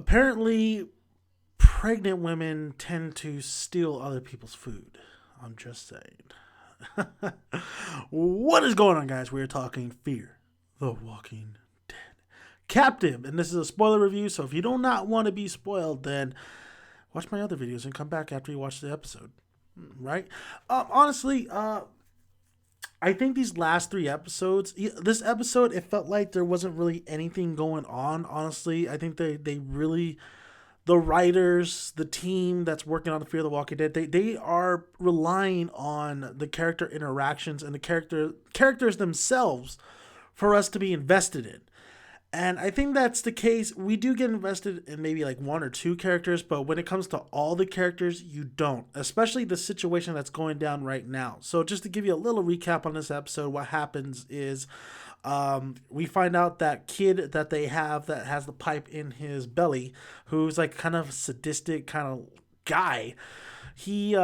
Apparently, pregnant women tend to steal other people's food. I'm just saying. What is going on, guys? We're talking Fear the Walking Dead. Captive, and this is a spoiler review, so if you do not want to be spoiled, then watch my other videos and come back after you watch the episode. Right? Honestly, I think these last three episodes, this episode, it felt like there wasn't really anything going on. Honestly, I think they really, the writers, the team that's working on the Fear the Walking Dead, they are relying on the character interactions and the characters themselves for us to be invested in. And I think that's the case. We do get invested in maybe like one or two characters, but when it comes to all the characters, you don't, especially the situation that's going down right now. So, just to give you a little recap on this episode, what happens is we find out that kid that they have that has the pipe in his belly, who's like kind of sadistic kind of guy. He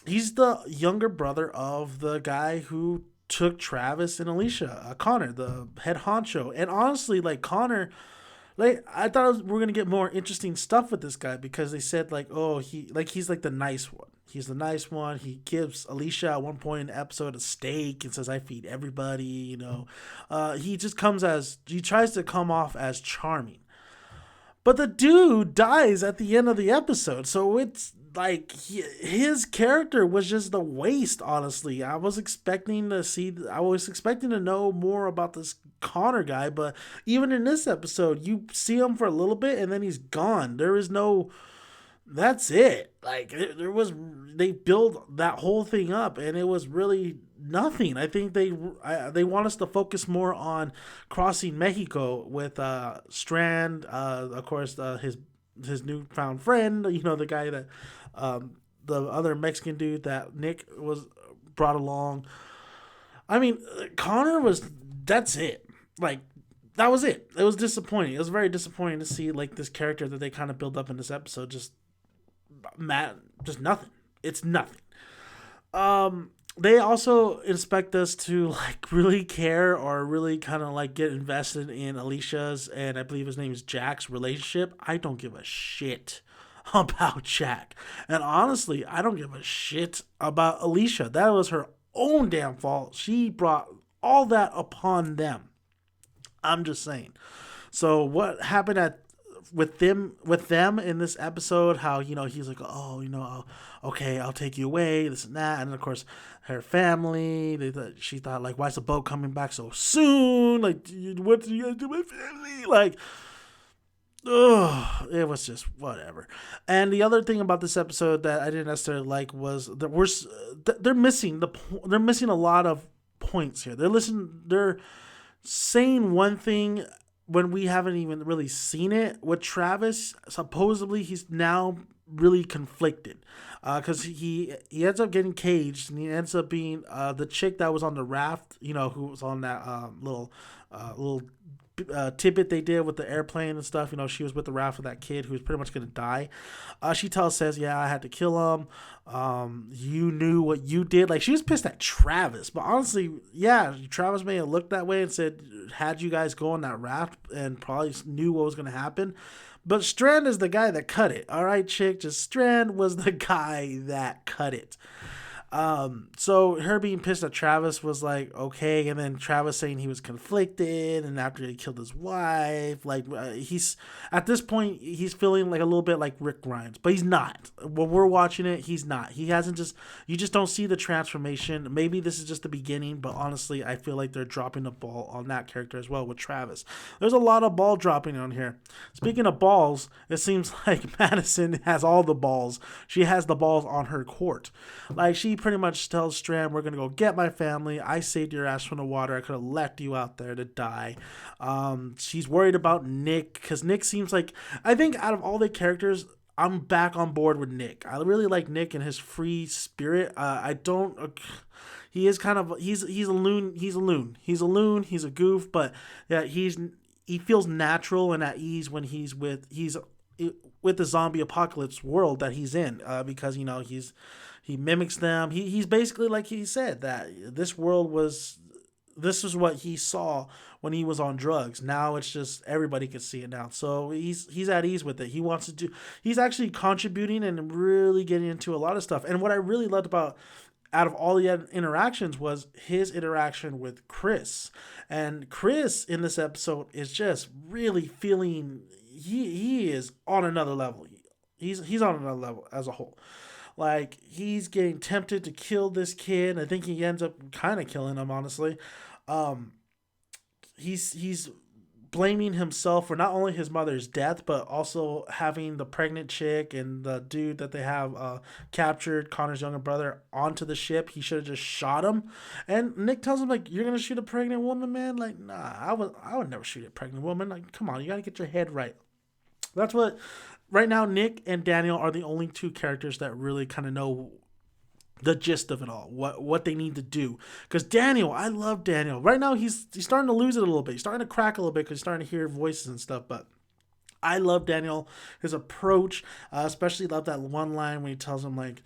he's the younger brother of the guy who took Travis and Alicia, Connor, the head honcho. And honestly, like Connor, like I thought we were gonna get more interesting stuff with this guy because they said like, oh, he's like the nice one. He's the nice one. He gives Alicia at one point in the episode a steak and says, "I feed everybody." He just he tries to come off as charming. But the dude dies at the end of the episode, so it's like his character was just a waste. Honestly, I was expecting to know more about this Connor guy, but even in this episode, you see him for a little bit and then he's gone. There is no. That's it. Like they build that whole thing up, and it was really nothing. I think they want us to focus more on crossing Mexico with Strand, of course, his newfound friend. The guy that the other Mexican dude that Nick was brought along. I mean, Connor was. That's it. Like that was it. It was disappointing. It was very disappointing to see like this character that they kind of build up in this episode just nothing. It's nothing. They also expect us to like really care or really kind of like get invested in Alicia's and I believe his name is Jack's relationship. I don't give a shit about Jack. And honestly, I don't give a shit about Alicia. That was her own damn fault. She brought all that upon them. I'm just saying. So what happened with them in this episode, how he's like, oh, okay, I'll take you away, this and that. And then of course her family, she thought like, why is the boat coming back so soon, like what do you guys do with my family, like, ugh, it was just whatever. And the other thing about this episode that I didn't necessarily like was that they're missing a lot of points here. They're saying one thing when we haven't even really seen it. With Travis, supposedly he's now really conflicted because he ends up getting caged, and he ends up being the chick that was on the raft, who was on that little tidbit they did with the airplane and stuff. She was with the raft with that kid who was pretty much going to die. Says, yeah, I had to kill him. You knew what you did. Like, she was pissed at Travis. But honestly, yeah, Travis may have looked that way and said, had you guys go on that raft and probably knew what was going to happen. But Strand is the guy that cut it. All right, chick, just Strand was the guy that cut it. So her being pissed at Travis was like, okay. And then Travis saying he was conflicted. And after he killed his wife, like he's at this point, he's feeling like a little bit like Rick Grimes, but he's not. When we're watching it, he's not. He hasn't you just don't see the transformation. Maybe this is just the beginning, but honestly, I feel like they're dropping the ball on that character as well with Travis. There's a lot of ball dropping on here. Speaking of balls, it seems like Madison has all the balls. She has the balls on her court. Like, she pretty much tells Strand, we're going to go get my family. I saved your ass from the water. I could have left you out there to die. She's worried about Nick because Nick seems like, I think out of all the characters, I'm back on board with Nick. I really like Nick and his free spirit. He is kind of, he's a loon. He's a loon. He's a goof, but yeah, he feels natural and at ease when he's with the zombie apocalypse world that he's in, because he mimics them. He's basically, like he said, that this world was this is what he saw when he was on drugs. Now it's just everybody can see it now. So he's at ease with it. He wants to do. He's actually contributing and really getting into a lot of stuff. And what I really loved about out of all the interactions was his interaction with Chris. And Chris in this episode is just really feeling he is on another level. He's on another level as a whole. Like he's getting tempted to kill this kid. I think he ends up kind of killing him, honestly. Um, he's blaming himself for not only his mother's death, but also having the pregnant chick and the dude that they have captured, Connor's younger brother, onto the ship. He should have just shot him. And Nick tells him, like, you're gonna shoot a pregnant woman, man? Like, nah, I would never shoot a pregnant woman. Like, come on, you gotta get your head right. That's what right now Nick and Daniel are the only two characters that really kind of know the gist of it all, what they need to do. Because Daniel, I love Daniel. Right now, he's starting to lose it a little bit. He's starting to crack a little bit because he's starting to hear voices and stuff. But I love Daniel, his approach. Especially love that one line when he tells him, like,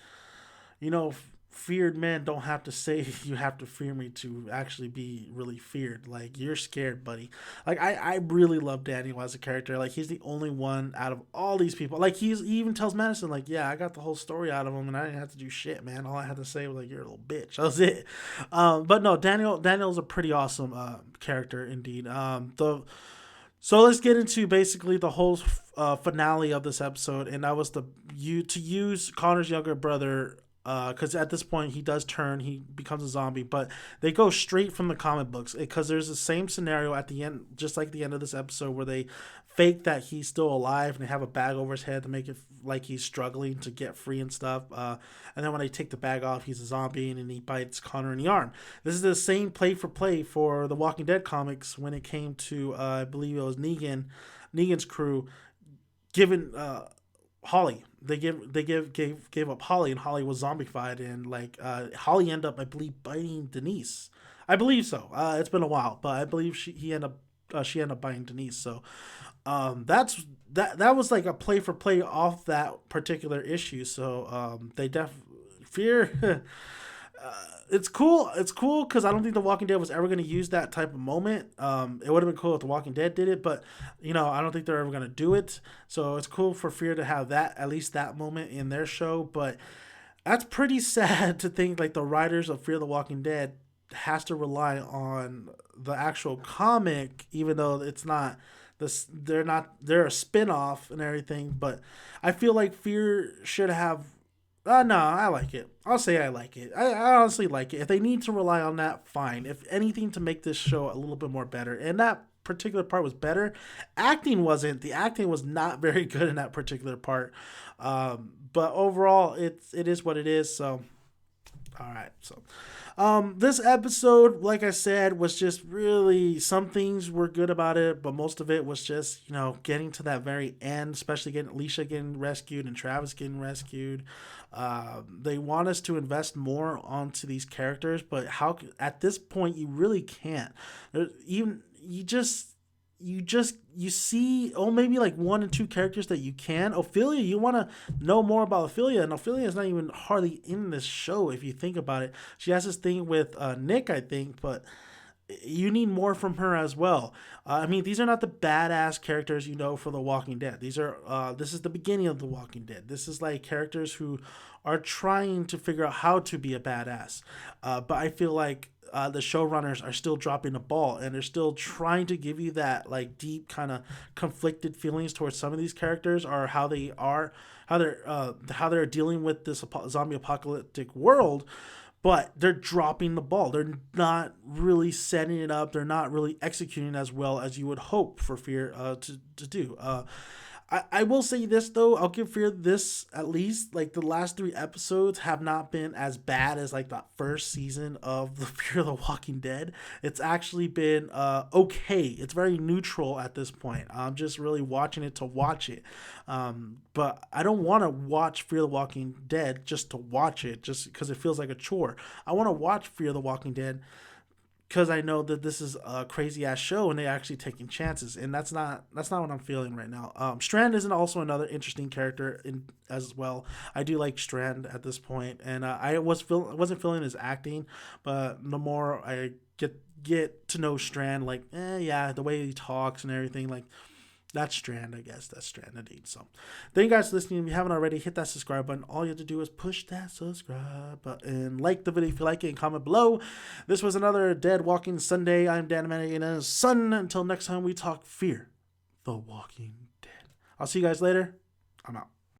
you know, feared men don't have to say you have to fear me to actually be really feared. Like, you're scared, buddy. Like, I really love Daniel as a character. Like, he's the only one out of all these people. Like, he even tells Madison, like, yeah, I got the whole story out of him and I didn't have to do shit, man. All I had to say was, like, you're a little bitch. That was it. But no, Daniel's a pretty awesome character indeed. So let's get into basically the whole finale of this episode, and that was to use Connor's younger brother, because at this point he does turn, he becomes a zombie, but they go straight from the comic books because there's the same scenario at the end, just like the end of this episode, where they fake that he's still alive and they have a bag over his head to make it like he's struggling to get free and stuff. And then when they take the bag off, he's a zombie and then he bites Connor in the arm. This is the same play for the Walking Dead comics when it came to I believe it was Negan's crew given Holly. They gave up Holly, and Holly was zombified, and like Holly ended up, I believe, biting Denise. I believe so. It's been a while, but I believe she ended up biting Denise. So that was like a play for play off that particular issue. So they fear. It's cool. It's cool because I don't think The Walking Dead was ever going to use that type of moment. It would have been cool if The Walking Dead did it, but I don't think they're ever going to do it. So it's cool for Fear to have that, at least that moment in their show. But that's pretty sad to think like the writers of Fear the Walking Dead has to rely on the actual comic, even though it's not this. They're a spin-off and everything. But I feel like Fear should have. No, I like it. I'll say I like it. I honestly like it. If they need to rely on that, fine. If anything, to make this show a little bit more better. And that particular part was better. Acting wasn't. The acting was not very good in that particular part. But overall, it is what it is. So, all right. So, this episode, like I said, was just really, some things were good about it, but most of it was just, getting to that very end, especially getting Alicia getting rescued and Travis getting rescued. They want us to invest more onto these characters, but how at this point you really can't. Even you see maybe like one or two characters that you can. Ophelia, you want to know more about Ophelia, and Ophelia is not even hardly in this show if you think about it. She has this thing with Nick, I think, but you need more from her as well. These are not the badass characters for The Walking Dead. These are this is the beginning of The Walking Dead. This is like characters who are trying to figure out how to be a badass. But I feel like the showrunners are still dropping the ball, and they're still trying to give you that like deep kind of conflicted feelings towards some of these characters, or how they're dealing with this zombie apocalyptic world. But they're dropping the ball. They're not really setting it up. They're not really executing as well as you would hope for Fear to do. I will say this, though. I'll give Fear this, at least. Like, the last 3 episodes have not been as bad as, like, the first season of the Fear the Walking Dead. It's actually been okay. It's very neutral at this point. I'm just really watching it to watch it. But I don't want to watch Fear the Walking Dead just to watch it, just because it feels like a chore. I want to watch Fear the Walking Dead because I know that this is a crazy ass show and they're actually taking chances, and that's not what I'm feeling right now. Strand isn't also another interesting character as well. I do like Strand at this point, and I wasn't feeling his acting, but the more I get get to know Strand, like, yeah, the way he talks and everything, like, that's Strand, I guess. That's Strand indeed. So, thank you guys for listening. If you haven't already, hit that subscribe button. All you have to do is push that subscribe button. Like the video if you like it and comment below. This was another Dead Walking Sunday. I'm Dan Manning, son. Until next time we talk Fear the Walking Dead. I'll see you guys later. I'm out.